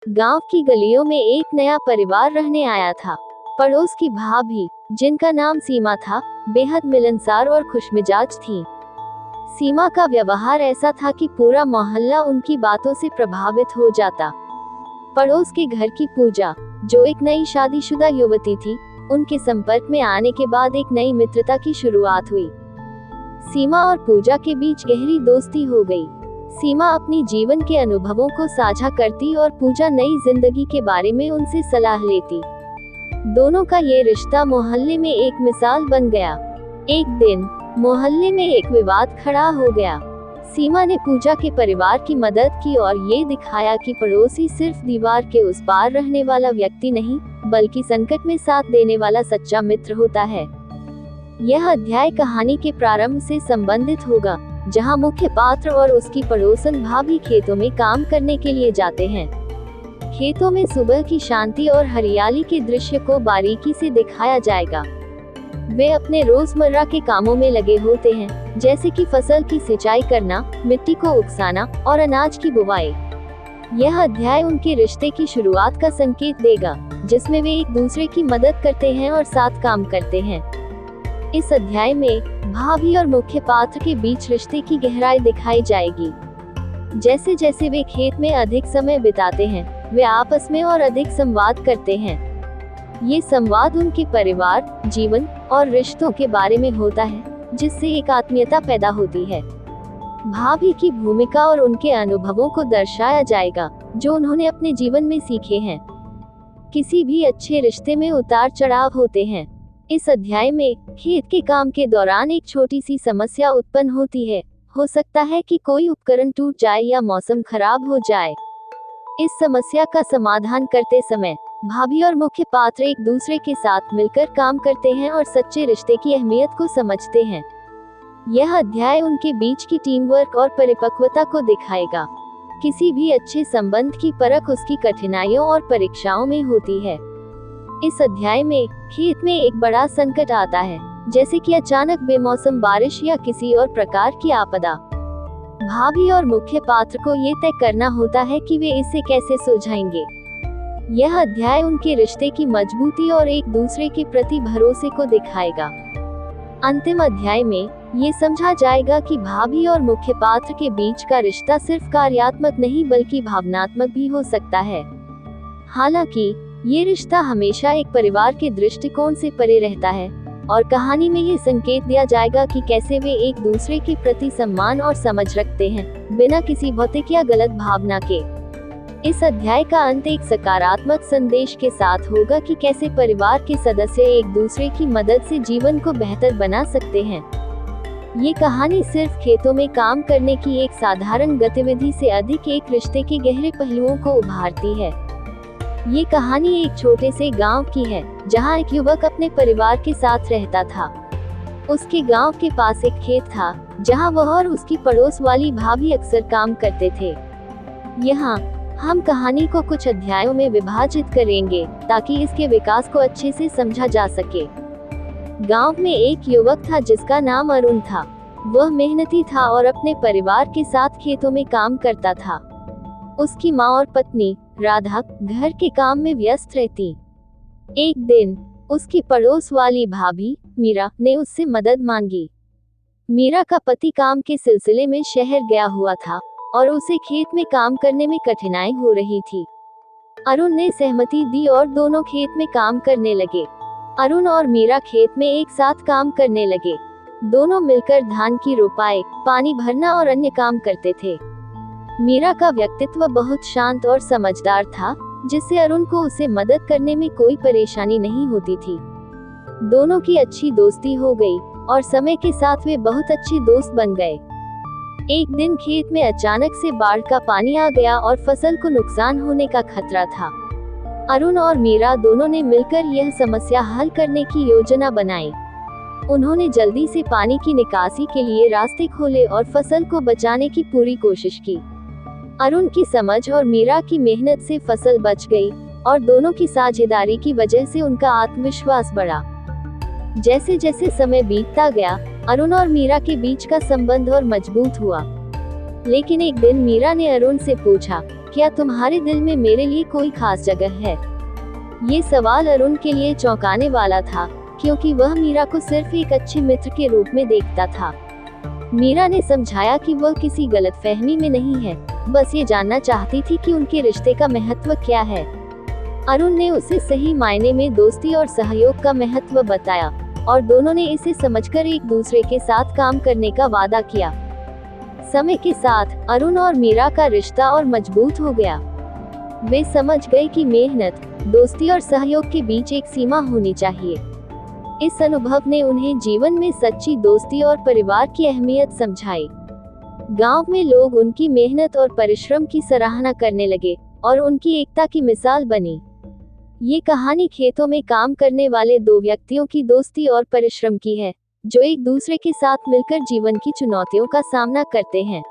गांव की गलियों में एक नया परिवार रहने आया था। पड़ोस की भाभी, जिनका नाम सीमा था, बेहद मिलनसार और खुशमिजाज थी। सीमा का व्यवहार ऐसा था कि पूरा मोहल्ला उनकी बातों से प्रभावित हो जाता। पड़ोस के घर की पूजा, जो एक नई शादीशुदा युवती थी, उनके संपर्क में आने के बाद एक नई मित्रता की शुरुआत हुई। सीमा और पूजा के बीच गहरी दोस्ती हो गई। सीमा अपनी जीवन के अनुभवों को साझा करती और पूजा नई जिंदगी के बारे में उनसे सलाह लेती। दोनों का ये रिश्ता मोहल्ले में एक मिसाल बन गया। एक दिन मोहल्ले में एक विवाद खड़ा हो गया। सीमा ने पूजा के परिवार की मदद की और ये दिखाया कि पड़ोसी सिर्फ दीवार के उस पार रहने वाला व्यक्ति नहीं, बल्कि संकट में साथ देने वाला सच्चा मित्र होता है। यह अध्याय कहानी के प्रारंभ से संबंधित होगा, जहां मुख्य पात्र और उसकी पड़ोसन भाभी खेतों में काम करने के लिए जाते हैं। खेतों में सुबह की शांति और हरियाली के दृश्य को बारीकी से दिखाया जाएगा। वे अपने रोजमर्रा के कामों में लगे होते हैं, जैसे कि फसल की सिंचाई करना, मिट्टी को उकसाना और अनाज की बुवाई। यह अध्याय उनके रिश्ते की शुरुआत का संकेत देगा, जिसमें वे एक दूसरे की मदद करते हैं और साथ काम करते हैं। इस अध्याय में भाभी और मुख्य पात्र के बीच रिश्ते की गहराई दिखाई जाएगी। जैसे जैसे वे खेत में अधिक समय बिताते हैं, वे आपस में और अधिक संवाद करते हैं। ये संवाद उनके परिवार, जीवन और रिश्तों के बारे में होता है, जिससे एक आत्मीयता पैदा होती है। भाभी की भूमिका और उनके अनुभवों को दर्शाया जाएगा, जो उन्होंने अपने जीवन में सीखे हैं। किसी भी अच्छे रिश्ते में उतार चढ़ाव होते हैं। इस अध्याय में खेत के काम के दौरान एक छोटी सी समस्या उत्पन्न होती है। हो सकता है कि कोई उपकरण टूट जाए या मौसम खराब हो जाए। इस समस्या का समाधान करते समय भाभी और मुख्य पात्र एक दूसरे के साथ मिलकर काम करते हैं और सच्चे रिश्ते की अहमियत को समझते हैं। यह अध्याय उनके बीच की टीम वर्क और परिपक्वता को दिखाएगा। किसी भी अच्छे संबंध की परख उसकी कठिनाइयों और परीक्षाओं में होती है। इस अध्याय में खेत में एक बड़ा संकट आता है, जैसे कि अचानक बेमौसम बारिश या किसी और प्रकार की आपदा। भाभी और मुख्य पात्र को ये तय करना होता है कि वे इसे कैसे सुलझाएंगे। यह अध्याय उनके रिश्ते की मजबूती और एक दूसरे के प्रति भरोसे को दिखाएगा। अंतिम अध्याय में ये समझा जाएगा कि भाभी और मुख्य पात्र के बीच का रिश्ता सिर्फ कार्यात्मक नहीं बल्कि भावनात्मक भी हो सकता है। हालांकि ये रिश्ता हमेशा एक परिवार के दृष्टिकोण से परे रहता है, और कहानी में ये संकेत दिया जाएगा कि कैसे वे एक दूसरे के प्रति सम्मान और समझ रखते हैं, बिना किसी भौतिक या गलत भावना के। इस अध्याय का अंत एक सकारात्मक संदेश के साथ होगा कि कैसे परिवार के सदस्य एक दूसरे की मदद से जीवन को बेहतर बना सकते हैं। ये कहानी सिर्फ खेतों में काम करने की एक साधारण गतिविधि से अधिक एक रिश्ते के गहरे पहलुओं को उभारती है। ये कहानी एक छोटे से गांव की है, जहां एक युवक अपने परिवार के साथ रहता था। उसके गांव के पास एक खेत था, जहां वह और उसकी पड़ोस वाली भाभी अक्सर काम करते थे। यहाँ हम कहानी को कुछ अध्यायों में विभाजित करेंगे, ताकि इसके विकास को अच्छे से समझा जा सके। गांव में एक युवक था जिसका नाम अरुण था। वह मेहनती था और अपने परिवार के साथ खेतों में काम करता था। उसकी माँ और पत्नी राधा घर के काम में व्यस्त रहती। एक दिन उसकी पड़ोस वाली भाभी मीरा ने उससे मदद मांगी। मीरा का पति काम के सिलसिले में शहर गया हुआ था और उसे खेत में काम करने में कठिनाई हो रही थी। अरुण ने सहमति दी और दोनों खेत में काम करने लगे। अरुण और मीरा खेत में एक साथ काम करने लगे। दोनों मिलकर धान की रोपाई, पानी भरना और अन्य काम करते थे। मीरा का व्यक्तित्व बहुत शांत और समझदार था, जिससे अरुण को उसे मदद करने में कोई परेशानी नहीं होती थी। दोनों की अच्छी दोस्ती हो गई और समय के साथ वे बहुत अच्छे दोस्त बन गए। एक दिन खेत में अचानक से बाढ़ का पानी आ गया और फसल को नुकसान होने का खतरा था। अरुण और मीरा दोनों ने मिलकर यह समस्या हल करने की योजना बनाई। उन्होंने जल्दी से पानी की निकासी के लिए रास्ते खोले और फसल को बचाने की पूरी कोशिश की। अरुण की समझ और मीरा की मेहनत से फसल बच गई और दोनों की साझेदारी की वजह से उनका आत्मविश्वास बढ़ा। जैसे जैसे समय बीतता गया, अरुण और मीरा के बीच का संबंध और मजबूत हुआ। लेकिन एक दिन मीरा ने अरुण से पूछा, क्या तुम्हारे दिल में मेरे लिए कोई खास जगह है? ये सवाल अरुण के लिए चौंकाने वाला था, क्योंकि वह मीरा को सिर्फ एक अच्छे मित्र के रूप में देखता था। मीरा ने समझाया कि वह किसी गलतफहमी में नहीं है, बस ये जानना चाहती थी कि उनके रिश्ते का महत्व क्या है। अरुण ने उसे सही मायने में दोस्ती और सहयोग का महत्व बताया, और दोनों ने इसे समझकर एक दूसरे के साथ काम करने का वादा किया। समय के साथ अरुण और मीरा का रिश्ता और मजबूत हो गया। वे समझ गए कि मेहनत, दोस्ती और सहयोग के बीच एक सीमा होनी चाहिए। इस अनुभव ने उन्हें जीवन में सच्ची दोस्ती और परिवार की अहमियत समझाई। गांव में लोग उनकी मेहनत और परिश्रम की सराहना करने लगे और उनकी एकता की मिसाल बनी। ये कहानी खेतों में काम करने वाले दो व्यक्तियों की दोस्ती और परिश्रम की है, जो एक दूसरे के साथ मिलकर जीवन की चुनौतियों का सामना करते हैं।